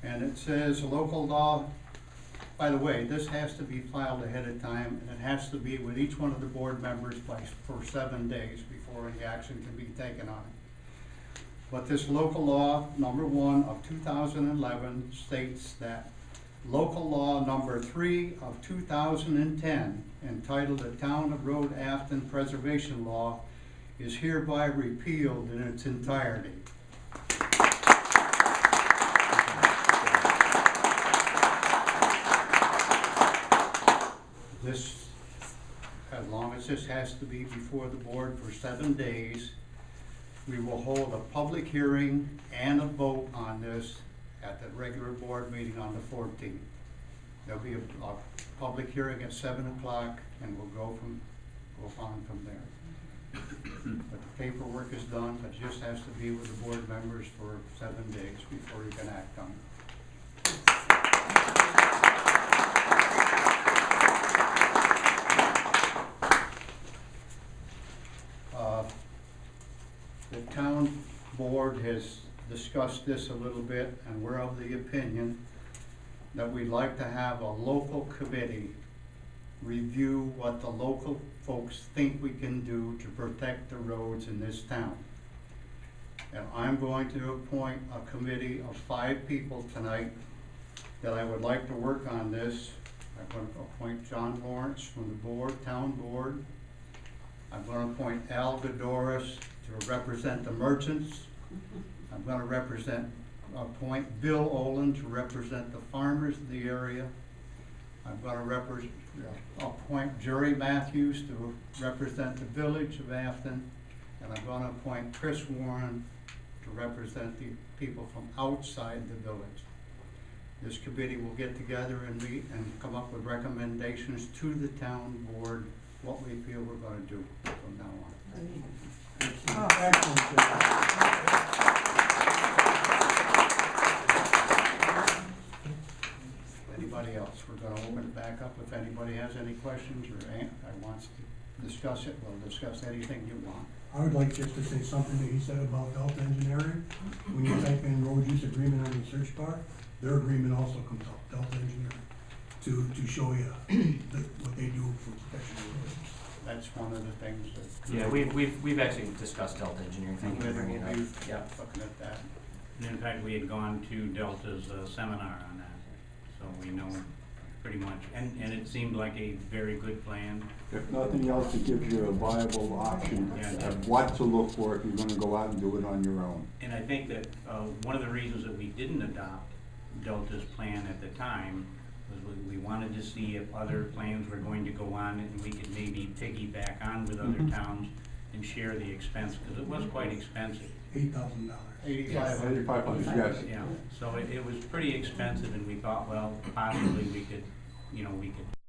And it says local law, by the way, this has to be filed ahead of time, and it has to be with each one of the board members for 7 days before any action can be taken on it. But this local law, number 1 of 2011, states that local law number 3 of 2010, entitled the Town of Road Afton Preservation Law, is hereby repealed in its entirety. This, as long as this has to be before the board for 7 days, we will hold a public hearing and a vote on this at the regular board meeting on the 14th. There'll be a public hearing at 7 o'clock, and we'll go on from there. But the paperwork is done, it just has to be with the board members for 7 days before you can act on it. The town board has discussed this a little bit, and we're of the opinion that we'd like to have a local committee review what the local folks think we can do to protect the roads in this town. And I'm going to appoint a committee of 5 people tonight that I would like to work on this. I'm going to appoint John Lawrence from the board, town board. I'm going to appoint Al Godoris to represent the merchants. I'm going to appoint Bill Olin to represent the farmers of the area. I'm going to appoint Jerry Matthews to represent the village of Afton. And I'm going to appoint Chris Warren to represent the people from outside the village. This committee will get together and meet and come up with recommendations to the town board, what we feel we're going to do from now on. Anybody else? We're going to open it back up. If anybody has any questions or wants to discuss it, we'll discuss anything you want. I would like just to say something that he said about Delta Engineering. When you type in road use agreement on the search bar, their agreement also comes up, Delta Engineering, to show you what they do for protection of roads. That's one of the things that. Yeah, we've actually discussed Delta Engineering. Thank you for bringing it up. Yeah, looking at that. And in fact, we had gone to Delta's seminar on that, so we know pretty much. And it seemed like a very good plan. If nothing else, it gives you a viable option of what to look for if you're going to go out and do it on your own. And I think that one of the reasons that we didn't adopt Delta's plan at the time was we wanted to see if other plans were going to go on and we could maybe piggyback on with other towns and share the expense, because it was quite expensive. $8,000. $8,500, yes. Yeah, so it was pretty expensive, and we thought, well, possibly we could